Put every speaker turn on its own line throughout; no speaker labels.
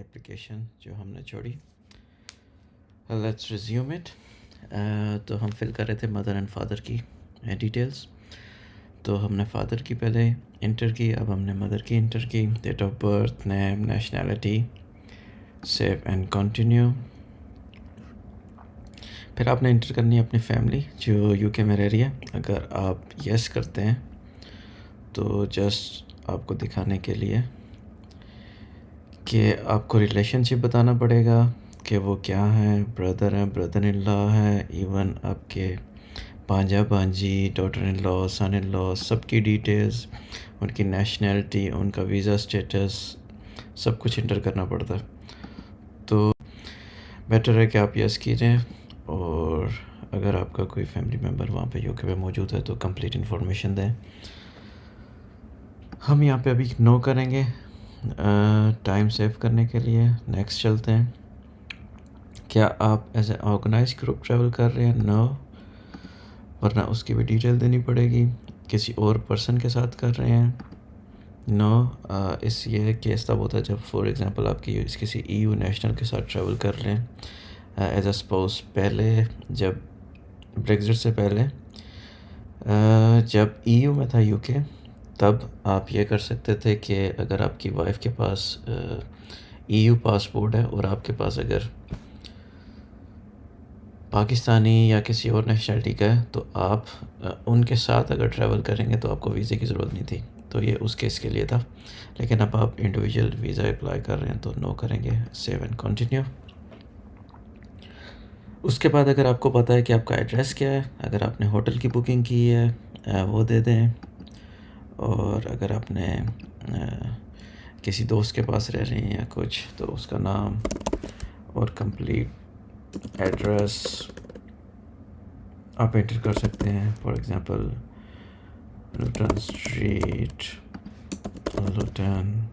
Application जो हमने छोड़ी। Let's resume it. तो हम फिल कर रहे थे मदर एंड फादर की डिटेल्स। तो हमने फादर की पहले इंटर की, अब हमने मदर की इंटर की। Date of birth, name, nationality, save and continue. फिर आपने इंटर करनी है अपनी फैमिली जो यूके में रह रही है। अगर आप यस करते हैं तो जस्ट आपको दिखाने के लिए कि आपको रिलेशनशिप बताना पड़ेगा कि वो क्या है, ब्रदर हैं, ब्रदर इन लॉ है, इवन आपके भांजा भांजी, daughter in law, son in law, सबकी डिटेल्स, उनकी नेशनैलिटी, उनका वीज़ा स्टेटस, सब कुछ इंटर करना पड़ता है। तो बेटर है कि आप यस कीजिए, और अगर आपका कोई फैमिली मेम्बर वहाँ पे यूके में मौजूद है तो कंप्लीट इन्फॉर्मेशन दें। हम यहाँ पे अभी नो करेंगे टाइम सेव करने के लिए। नेक्स्ट चलते हैं। क्या आप as a organize group travel कर रहे हैं? नो, वरना उसकी भी डिटेल देनी पड़ेगी। किसी और पर्सन के साथ कर रहे हैं? नो। इस ये केस तब होता है जब फॉर एग्जांपल आप किसी ईयू नेशनल के साथ ट्रैवल कर रहे हैं एज अ स्पाउस। पहले जब ब्रेक्जिट से पहले जब ईयू में था यूके, तब आप ये कर सकते थे कि अगर आपकी वाइफ के पास ईयू पासपोर्ट है और आपके पास अगर पाकिस्तानी या किसी और नेशनलिटी का है, तो आप उनके साथ अगर ट्रैवल करेंगे तो आपको वीज़े की ज़रूरत नहीं थी। तो ये उस केस के लिए था। लेकिन अब आप इंडिविजुअल वीज़ा अप्लाई कर रहे हैं तो नो करेंगे, सेव एंड कंटिन्यू। उसके बाद अगर आपको पता है कि आपका एड्रेस क्या है, अगर आपने होटल की बुकिंग की है वो दे दें। और अगर आपने किसी दोस्त के पास रह रहे हैं या कुछ, तो उसका नाम और कंप्लीट एड्रेस आप एंटर कर सकते हैं। For example Luton street, Luton.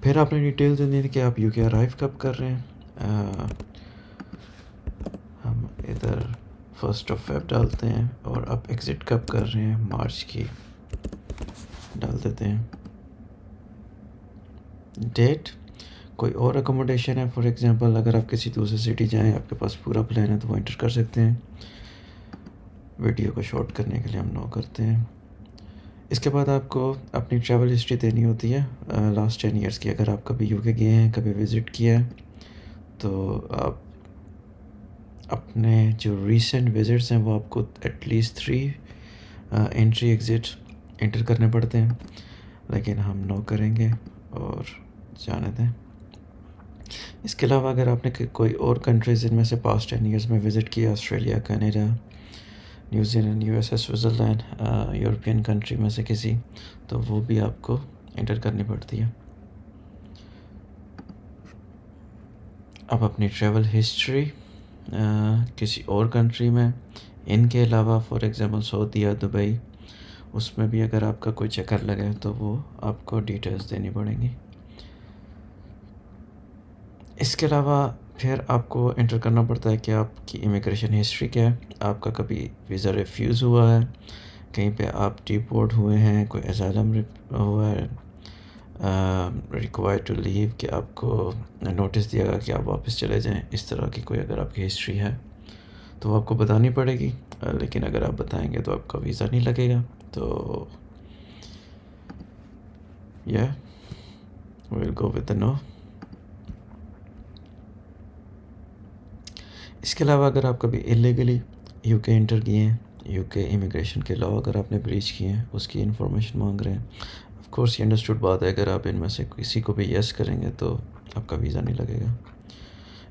फिर आपने डिटेल्स देनी है कि आप यूके अराइव कब कर रहे हैं। हम इधर 1 फ़रवरी डालते हैं, और आप एग्ज़िट कब कर रहे हैं, मार्च की डाल देते हैं। डेट, कोई और अकोमोडेशन है, फॉर एग्ज़ाम्पल अगर आप किसी दूसरे सिटी जाएं, आपके पास पूरा प्लान है तो वो एंटर कर सकते हैं। वीडियो को शॉर्ट करने के लिए हम नो करते हैं। इसके बाद आपको अपनी ट्रैवल हिस्ट्री देनी होती है लास्ट 10 ईयर्स की। अगर आप कभी यूके गए हैं, कभी विज़िट किया है, तो आप अपने जो रीसेंट विज़िट्स हैं वो आपको एटलीस्ट 3 एंट्री एग्ज़िट एंटर करने पड़ते हैं। लेकिन हम नो करेंगे और जाने दें। इसके अलावा अगर आपने कोई और कंट्रीज़ इनमें से पास्ट 10 ईयर्स में विज़िट किया, Australia, Canada, New Zealand, USA, Switzerland, European country में से किसी, तो वो भी आपको एंटर करनी पड़ती है। अब अपनी ट्रैवल हिस्ट्री किसी और कंट्री में, इनके अलावा फॉर एग्ज़ाम्पल सऊदी या दुबई, उसमें भी अगर आपका कोई चक्कर लगे तो वो आपको डिटेल्स देनी पड़ेंगी। इसके अलावा फिर आपको एंटर करना पड़ता है कि आपकी इमिग्रेशन हिस्ट्री क्या है। आपका कभी वीज़ा रिफ्यूज़ हुआ है, कहीं पे आप डिपोर्ट हुए हैं, कोई असाइलम हुआ है, रिक्वायर्ड टू लीव, कि आपको नोटिस दिया गया कि आप वापस चले जाएं, इस तरह की कोई अगर आपकी हिस्ट्री है तो वो आपको बतानी पड़ेगी। लेकिन अगर आप बताएंगे तो आपका वीज़ा नहीं लगेगा। तो या will go with the no. इसके अलावा अगर आप कभी इलीगली यूके एंटर किए हैं, यूके इमिग्रेशन के लॉ अगर आपने ब्रीच किए हैं, उसकी इन्फॉर्मेशन मांग रहे हैं। ऑफ कोर्स ये अंडरस्टूड बात है, अगर आप इनमें से किसी को भी यस करेंगे तो आपका वीज़ा नहीं लगेगा।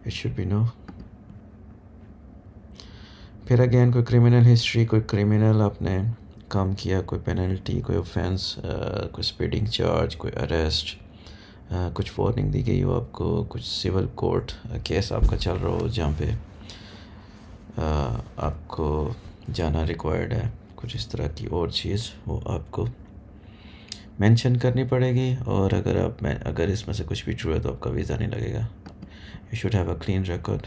It should be no. फिर अगेन कोई क्रिमिनल हिस्ट्री, कोई क्रिमिनल आपने काम किया, कोई पेनल्टी, कोई ऑफेंस, कोई स्पीडिंग चार्ज, कोई अरेस्ट, कुछ वार्निंग दी गई हो आपको, कुछ सिविल कोर्ट केस आपका चल रहा हो जहाँ पे आपको जाना रिक्वायर्ड है, कुछ इस तरह की और चीज़, वो आपको मेंशन करनी पड़ेगी। और अगर इसमें से कुछ भी ट्रू है तो आपका वीज़ा नहीं लगेगा। You should have a clean record.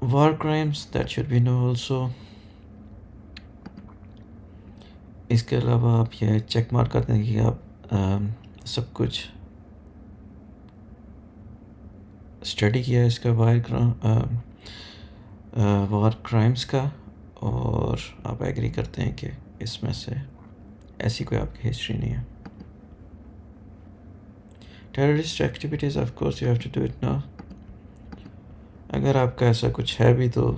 War crimes, that should be no also. इसके अलावा आप ये चेक मार्क कर दें कि आप सब कुछ स्टडी किया है इसका वॉर क्राइम्स का, और आप एग्री करते हैं कि इसमें से ऐसी कोई आपकी हिस्ट्री नहीं है। Terrorist activities, of course you have to do it now. अगर आपका ऐसा कुछ है भी तो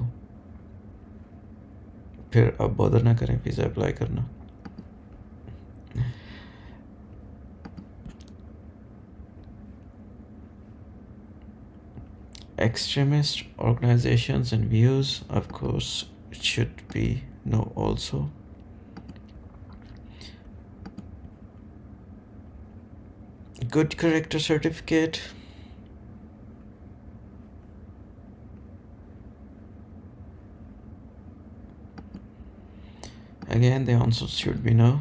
फिर आप बॉदर ना करें वीज़ा अप्लाई करना। Extremist organizations and views, of course, it should be no also. Good character certificate. Again, the answer should be no.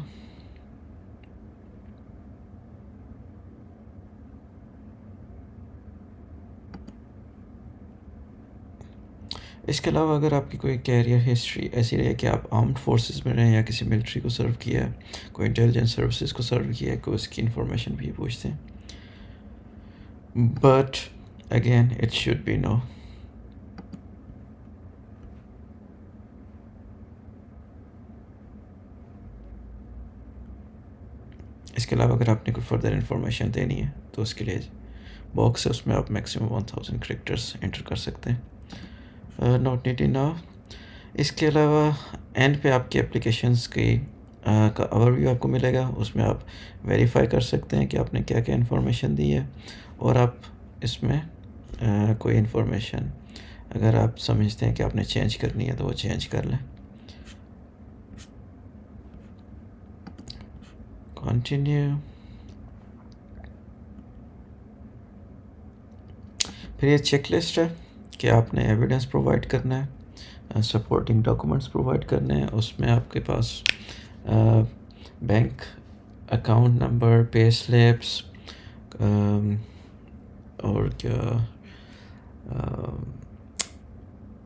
इसके अलावा अगर आपकी कोई कैरियर हिस्ट्री ऐसी रही है कि आप आर्म्ड फोर्सेस में रहे या किसी मिलिट्री को सर्व किया है, कोई इंटेलिजेंस सर्विसेज को सर्व किया है, कोई उसकी इंफॉर्मेशन भी पूछते हैं, but again it should be no. इसके अलावा अगर आपने कोई फर्दर इंफॉर्मेशन देनी है तो उसके लिए बॉक्स है, उसमें आप मैक्सिमम 1000 कैरेक्टर्स एंटर कर सकते हैं। Not needed now. इसके अलावा एंड पे आपकी एप्लीकेशंस की का ओवरव्यू आपको मिलेगा, उसमें आप वेरीफाई कर सकते हैं कि आपने क्या क्या इन्फॉर्मेशन दी है, और आप इसमें कोई इन्फॉर्मेशन अगर आप समझते हैं कि आपने चेंज करनी है तो वो चेंज कर लें। कंटिन्यू। फिर ये चेकलिस्ट है कि आपने एविडेंस प्रोवाइड करना है, सपोर्टिंग डॉक्यूमेंट्स प्रोवाइड करने हैं। उसमें आपके पास bank account number, pay slips, और क्या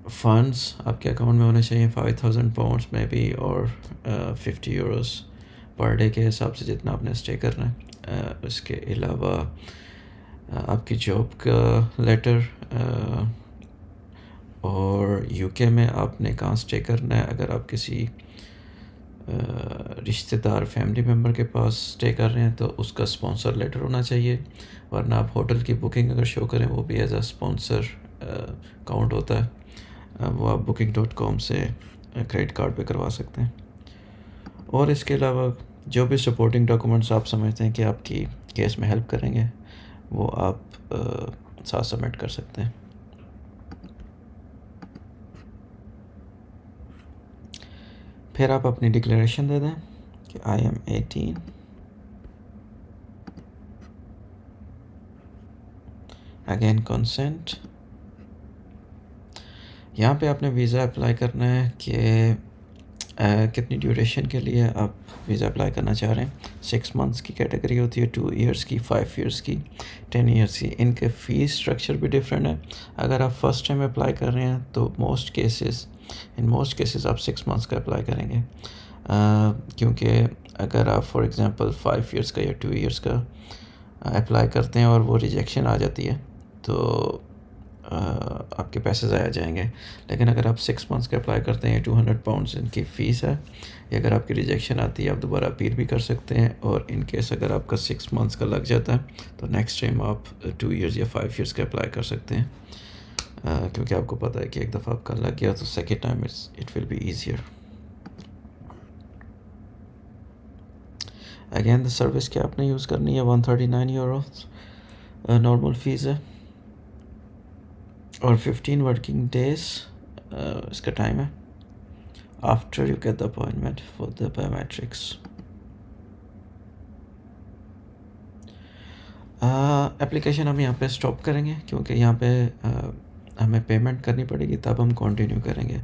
फंड्स आपके अकाउंट में होने चाहिए 5000 पाउंड्स में भी, और 50 यूरोस पर डे के हिसाब से जितना आपने स्टे करना है। उसके अलावा आपकी जॉब का लेटर, और यूके में आपने कहाँ स्टे करना है। अगर आप किसी रिश्तेदार फैमिली मेम्बर के पास स्टे कर रहे हैं तो उसका स्पॉन्सर लेटर होना चाहिए, वरना आप होटल की बुकिंग अगर शो करें वो भी एज अ स्पॉन्सर काउंट होता है। वो आप booking.com से क्रेडिट कार्ड पे करवा सकते हैं। और इसके अलावा जो भी सपोर्टिंग डॉक्यूमेंट्स आप समझते हैं कि आपकी केस में हेल्प करेंगे वो आप साथ सबमिट कर सकते हैं। फिर आप अपनी डिक्लेरेशन दे दें कि आई एम 18, अगेन कंसेंट। यहाँ पे आपने वीज़ा अप्लाई करना है कि कितनी ड्यूरेशन के लिए आप वीज़ा अप्लाई करना चाह रहे हैं। 6 मंथ्स की कैटेगरी होती है, 2 इयर्स की, 5 इयर्स की, 10 इयर्स की। इनके फ़ीस स्ट्रक्चर भी डिफरेंट है। अगर आप फर्स्ट टाइम अप्लाई कर रहे हैं तो इन मोस्ट केसेस आप 6 मंथ्स का अप्लाई करेंगे, क्योंकि अगर आप फॉर एग्ज़ाम्पल 5 इयर्स का या 2 इयर्स का अप्लाई करते हैं और वो रिजेक्शन आ जाती है तो आपके पैसे ज़ाया जाएंगे। लेकिन अगर आप 6 मंथ्स का अप्लाई करते हैं, 200 पाउंड्स इनकी फ़ीस है, या अगर आपकी रिजेक्शन आती है आप दोबारा अपील भी कर सकते हैं। और इन केस अगर आपका 6 मंथ्स का लग जाता है तो नेक्स्ट टाइम आप 2 इयर्स या 5 इयर्स का अप्लाई कर सकते हैं, क्योंकि आपको पता है कि एक दफ़ा आपका लग गया तो second time it will be easier. Again the service क्या आपने यूज़ करनी है, 139 यूरो नॉर्मल फ़ीस है, और 15 वर्किंग डेज इसका टाइम है after you get the appointment for the biometrics. Application हम यहाँ पे स्टॉप करेंगे क्योंकि यहाँ पे हमें पेमेंट करनी पड़ेगी, तब हम कंटिन्यू करेंगे।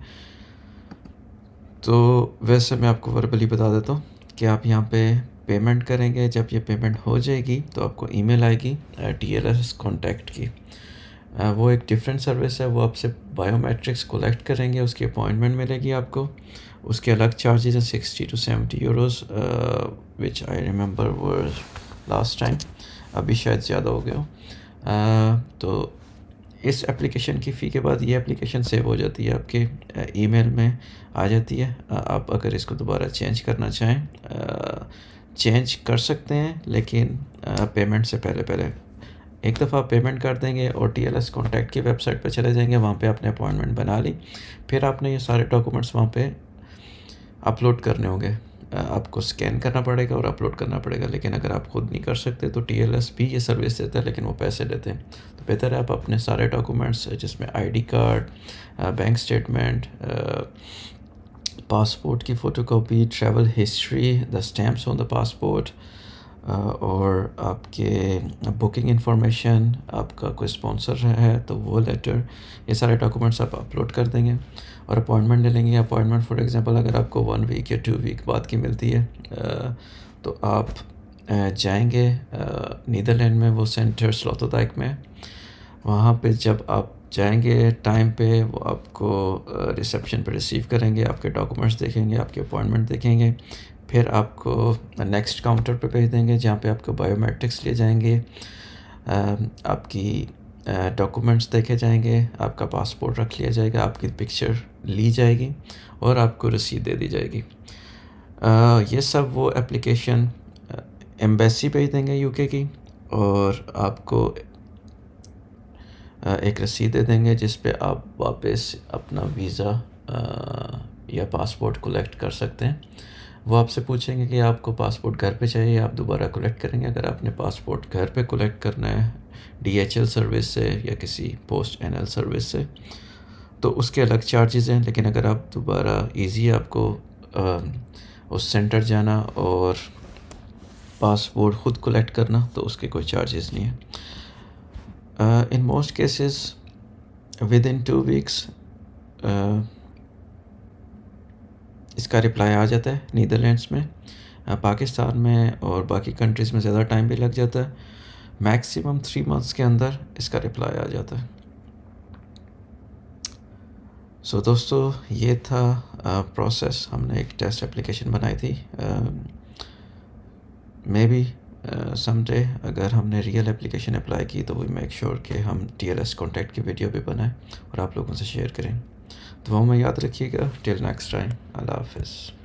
तो वैसे मैं आपको वर्बली बता देता हूँ कि आप यहाँ पे पेमेंट करेंगे। जब ये पेमेंट हो जाएगी तो आपको ईमेल आएगी TLS कॉन्टैक्ट की, वो एक डिफरेंट सर्विस है, वो आपसे बायोमेट्रिक्स कलेक्ट करेंगे, उसकी अपॉइंटमेंट मिलेगी आपको, उसके अलग चार्जेस हैं 60 to 70 euros, which I remember were last time, अभी शायद ज़्यादा हो गया हो। तो इस एप्लीकेशन की फ़ी के बाद ये एप्लीकेशन सेव हो जाती है आपके ईमेल में आ जाती है। आप अगर इसको दोबारा चेंज करना चाहें चेंज कर सकते हैं, लेकिन पेमेंट से पहले पहले एक दफ़ा आप पेमेंट कर देंगे और TLS कॉन्टैक्ट की वेबसाइट पे चले जाएंगे, वहाँ पे आपने अपॉइंटमेंट बना ली, फिर आपने ये सारे डॉक्यूमेंट्स वहाँ पे अपलोड करने होंगे। आपको स्कैन करना पड़ेगा और अपलोड करना पड़ेगा, लेकिन अगर आप खुद नहीं कर सकते तो TLS भी ये सर्विस देता है, लेकिन वो पैसे लेते हैं। तो बेहतर है आप अपने सारे डॉक्यूमेंट्स जिसमें ID card, bank statement, passport की photocopy, travel history, the stamps on the passport, और आपके बुकिंग इन्फॉर्मेशन, आपका कोई स्पॉन्सर है तो वो लेटर, ये सारे डॉक्यूमेंट्स आप अपलोड कर देंगे और अपॉइंटमेंट ले लेंगे। अपॉइंटमेंट फॉर एग्जांपल अगर आपको 1 वीक या 2 वीक बाद की मिलती है तो आप जाएंगे नीदरलैंड में, वो सेंटर स्लॉटरडाइक में, वहाँ पे जब आप जाएंगे टाइम पे वो आपको रिसेप्शन पे रिसीव करेंगे, आपके डॉक्यूमेंट्स देखेंगे, आपके अपॉइंटमेंट देखेंगे, फिर आपको नेक्स्ट काउंटर पे भेज देंगे जहाँ पे आपको बायोमेट्रिक्स लिए जाएंगे, आपकी डॉक्यूमेंट्स देखे जाएंगे, आपका पासपोर्ट रख लिया जाएगा, आपकी पिक्चर ली जाएगी और आपको रसीद दे दी जाएगी। ये सब वो एप्लीकेशन एम्बेसी भेज देंगे यूके की, और आपको एक रसीद दे देंगे जिस पे आप वापस अपना वीज़ा या पासपोर्ट कलेक्ट कर सकते हैं। वो आपसे पूछेंगे कि आपको पासपोर्ट घर पे चाहिए, आप दोबारा कलेक्ट करेंगे। अगर आपने पासपोर्ट घर पे कलेक्ट करना है DHL सर्विस से या किसी पोस्ट NL सर्विस से तो उसके अलग चार्जेस हैं, लेकिन अगर आप दोबारा ईज़ी आपको उस सेंटर जाना और पासपोर्ट ख़ुद कलेक्ट करना तो उसके कोई चार्जेस नहीं है। In most cases with in 2 weeks इसका रिप्लाई आ जाता है नीदरलैंड्स में। पाकिस्तान में और बाकी कंट्रीज़ में ज़्यादा टाइम भी लग जाता है, मैक्सिमम 3 मंथ्स के अंदर इसका रिप्लाई आ जाता है। सो दोस्तों ये था प्रोसेस, हमने एक टेस्ट एप्लीकेशन बनाई थी। मे बी समडे अगर हमने रियल एप्लीकेशन अप्लाई की तो वी मेक श्योर कि हम TLS कॉन्टैक्ट की वीडियो भी बनाएं और आप लोगों से शेयर करें। तो वो में याद रखिएगा। टिल नेक्स्ट टाइम, अल्लाह हाफिज़।